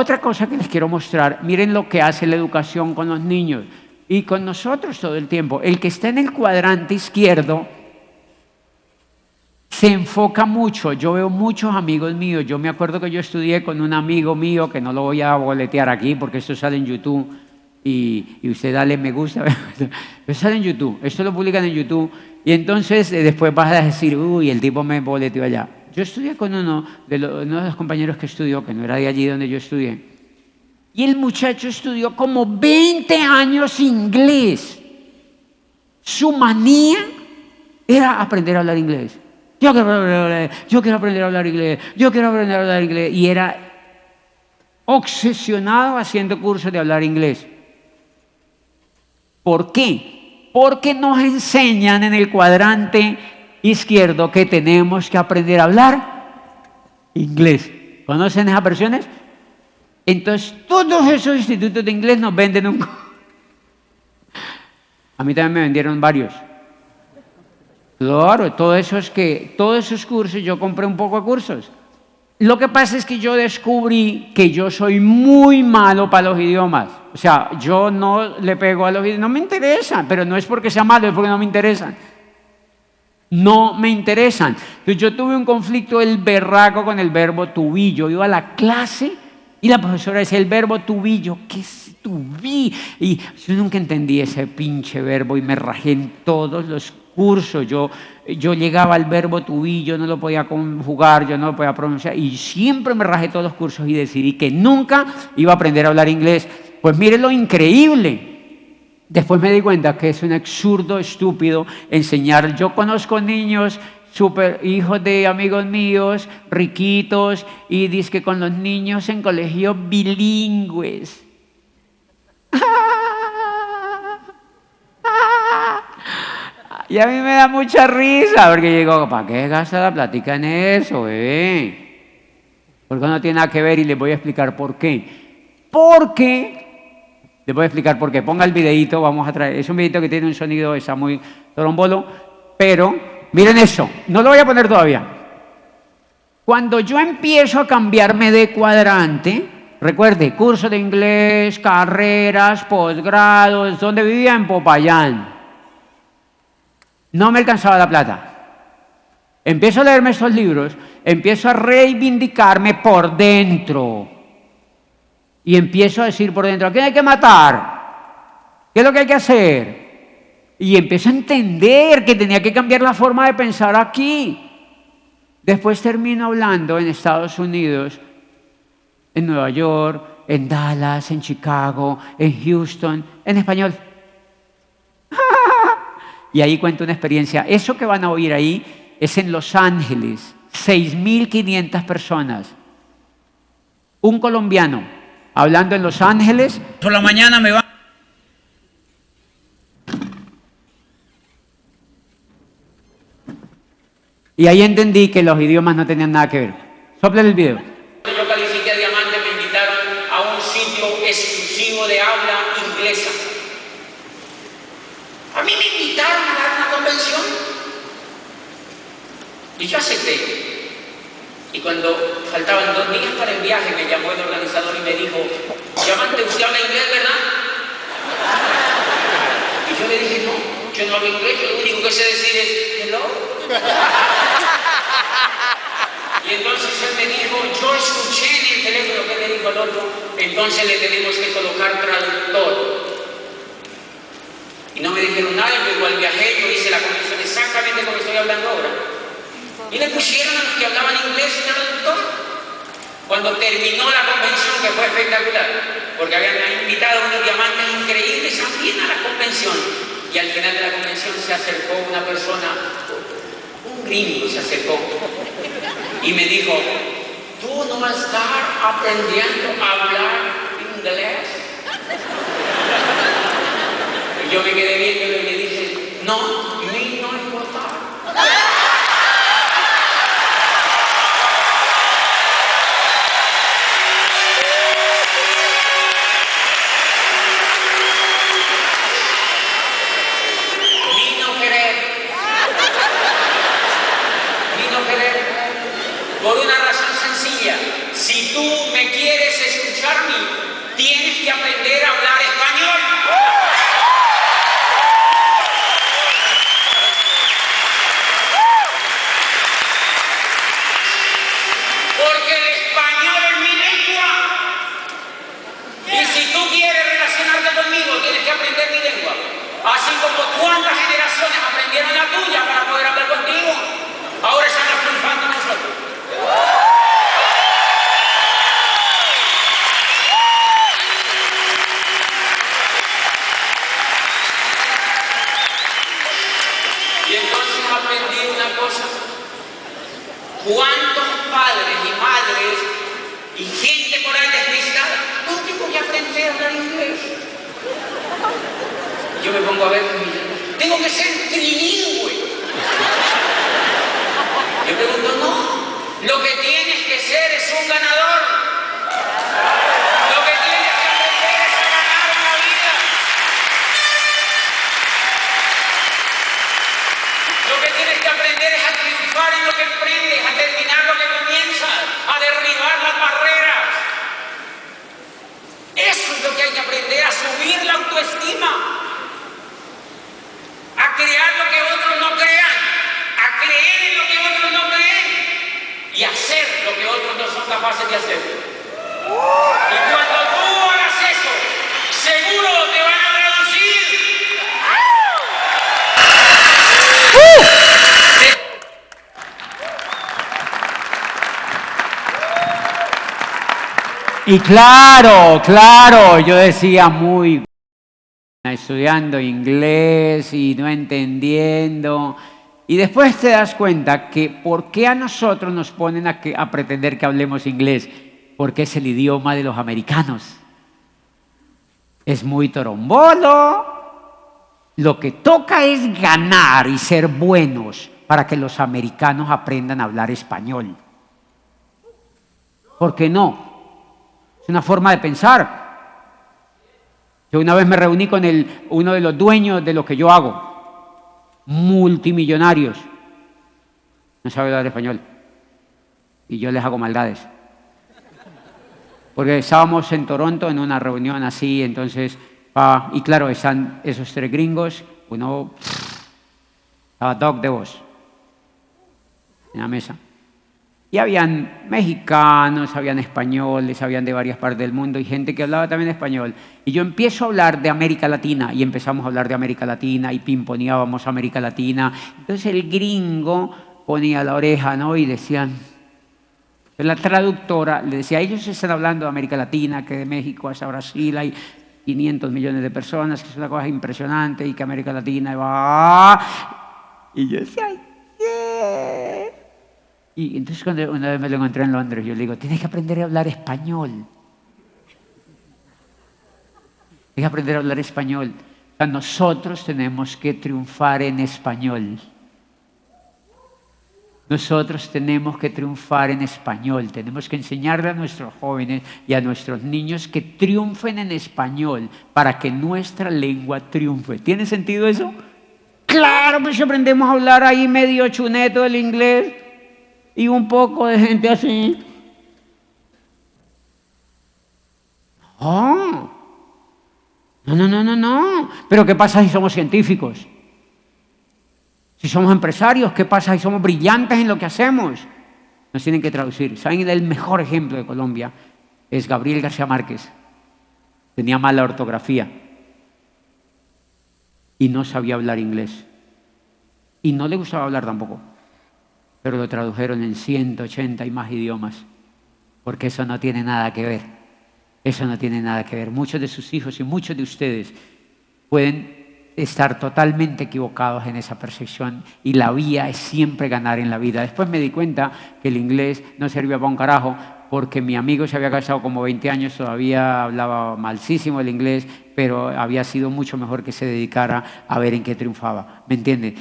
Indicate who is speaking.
Speaker 1: Otra cosa que les quiero mostrar, miren lo que hace la educación con los niños y con nosotros todo el tiempo. El que está en el cuadrante izquierdo se enfoca mucho. Yo veo muchos amigos míos. Yo me acuerdo que yo estudié con un amigo mío, que no lo voy a boletear aquí porque esto sale en YouTube y usted dale me gusta. Esto sale en YouTube, esto lo publican en YouTube y entonces después vas a decir, uy, el tipo me boleteó allá. Yo estudié con uno de los compañeros que estudió, que no era de allí donde yo estudié, y el muchacho estudió como 20 años inglés. Su manía era aprender a hablar inglés. Yo quiero aprender a hablar inglés, yo quiero aprender a hablar inglés. Y era obsesionado haciendo cursos de hablar inglés. ¿Por qué? Porque nos enseñan en el cuadrante izquierdo que tenemos que aprender a hablar inglés. ¿Conocen esas versiones? Entonces, todos esos institutos de inglés nos venden un... A mí también me vendieron varios. Claro, todos esos cursos, yo compré un poco de cursos. Lo que pasa es que yo descubrí que yo soy muy malo para los idiomas. O sea, yo no le pego a los idiomas, no me interesan, pero no es porque sea malo, es porque no me interesan. No me interesan. Entonces yo tuve un conflicto el berraco con el verbo to be. Yo iba a la clase y la profesora decía el verbo to be. Yo, ¿qué es to be? Y yo nunca entendí ese pinche verbo y me rajé en todos los cursos. Yo llegaba al verbo to be, yo no lo podía conjugar, yo no lo podía pronunciar y siempre me rajé todos los cursos y decidí que nunca iba a aprender a hablar inglés. Pues mire lo increíble. Después me di cuenta que es un absurdo, estúpido enseñar. Yo conozco niños, hijos de amigos míos, riquitos, y dice que con los niños en colegios bilingües. Y a mí me da mucha risa, porque digo, ¿para qué gasta la plática en eso, Porque no tiene nada que ver y les voy a explicar por qué. Les voy a explicar por qué. Ponga el videíto, vamos a traer. Es un videíto que tiene un sonido, está muy trombolo, pero miren eso, no lo voy a poner todavía. Cuando yo empiezo a cambiarme de cuadrante, recuerde, curso de inglés, carreras, posgrados, ¿dónde vivía? En Popayán. No me alcanzaba la plata. Empiezo a leerme estos libros, empiezo a reivindicarme por dentro. Y empiezo a decir por dentro, ¿a quién hay que matar? ¿Qué es lo que hay que hacer? Y empiezo a entender que tenía que cambiar la forma de pensar aquí. Después termino hablando en Estados Unidos, en Nueva York, en Dallas, en Chicago, en Houston, en español. Y ahí cuento una experiencia. Eso que van a oír ahí es en Los Ángeles, 6.500 personas. Un colombiano hablando en Los Ángeles. Por la mañana me va. Y ahí entendí que los idiomas no tenían nada que ver. Sople el video.
Speaker 2: Yo califiqué a diamante, me invitaron a un sitio exclusivo de habla inglesa. A mí me invitaron a dar una convención y yo acepté. Y cuando faltaban 2 días para el viaje, me llamó el organizador y me dijo, Diamante, ¿usted habla inglés, verdad? Y yo le dije, no, yo no hablo inglés, yo lo único que sé decir es, hello. Y entonces él me dijo, yo escuché en el teléfono que le dijo al otro, entonces le tenemos que colocar traductor. Y no me dijeron nada, yo igual viajé, yo hice la convención exactamente como estoy hablando ahora. Y le pusieron a los que hablaban inglés un traductor. Cuando terminó la convención, que fue espectacular, porque habían invitado a unos diamantes increíbles también a la convención. Y al final de la convención se acercó una persona, un gringo se acercó, y me dijo, ¿tú no vas a estar aprendiendo a hablar inglés? Y yo me quedé viendo y le dije, no, mí no importa. Por una razón sencilla, si tú me quieres escuchar cosa? ¿Cuántos padres y madres y gente por ahí despistada? No tengo que aprender a hablar inglés. Yo me pongo a ver, tengo que ser trilingüe. Yo pregunto, no, lo que tienes que ser es un ganador. Lo que tienes que aprender es a ganar en la vida. Lo que tienes que aprender es a triunfar en lo que emprendes, a terminar lo que comienzas, a derribar las barreras. Eso es lo que hay que aprender, a subir la autoestima, a crear lo que otros no crean, a creer en lo que otros no creen y hacer lo que otros no son capaces de hacer. Y cuando tú hagas eso, seguro te van a traducir.
Speaker 1: Y claro, yo decía muy estudiando inglés y no entendiendo. Y después te das cuenta que ¿por qué a nosotros nos ponen a pretender que hablemos inglés? Porque es el idioma de los americanos. Es muy torombolo. Lo que toca es ganar y ser buenos para que los americanos aprendan a hablar español. ¿Por qué no? Es una forma de pensar. Yo una vez me reuní con uno de los dueños de lo que yo hago, multimillonarios. No sabe hablar español. Y yo les hago maldades. Porque estábamos en Toronto en una reunión así, entonces, y claro, están esos tres gringos, uno estaba Doc de voz en la mesa. Y habían mexicanos, habían españoles, habían de varias partes del mundo y gente que hablaba también español. Y yo empiezo a hablar de América Latina y empezamos a hablar de América Latina y pimponeábamos América Latina. Entonces el gringo ponía la oreja, ¿no? Y decían, la traductora le decía, ellos están hablando de América Latina, que de México hasta Brasil hay 500 millones de personas, que es una cosa impresionante y que América Latina va... Y yo decía, ¡ay, qué! Y entonces cuando una vez me lo encontré en Londres, yo le digo, tienes que aprender a hablar español. Tienes que aprender a hablar español. O sea, nosotros tenemos que triunfar en español. Nosotros tenemos que triunfar en español. Tenemos que enseñarle a nuestros jóvenes y a nuestros niños que triunfen en español para que nuestra lengua triunfe. ¿Tiene sentido eso? Claro, pues aprendemos a hablar ahí medio chuneto del inglés. Y un poco de gente así. Oh. No. Pero ¿qué pasa si somos científicos? Si somos empresarios, ¿qué pasa si somos brillantes en lo que hacemos? Nos tienen que traducir. ¿Saben? El mejor ejemplo de Colombia es Gabriel García Márquez. Tenía mala ortografía. Y no sabía hablar inglés. Y no le gustaba hablar tampoco. Pero lo tradujeron en 180 y más idiomas, porque eso no tiene nada que ver. Eso no tiene nada que ver. Muchos de sus hijos y muchos de ustedes pueden estar totalmente equivocados en esa percepción y la vía es siempre ganar en la vida. Después me di cuenta que el inglés no servía para un carajo porque mi amigo se había casado como 20 años, todavía hablaba malísimo el inglés, pero había sido mucho mejor que se dedicara a ver en qué triunfaba. ¿Me entienden?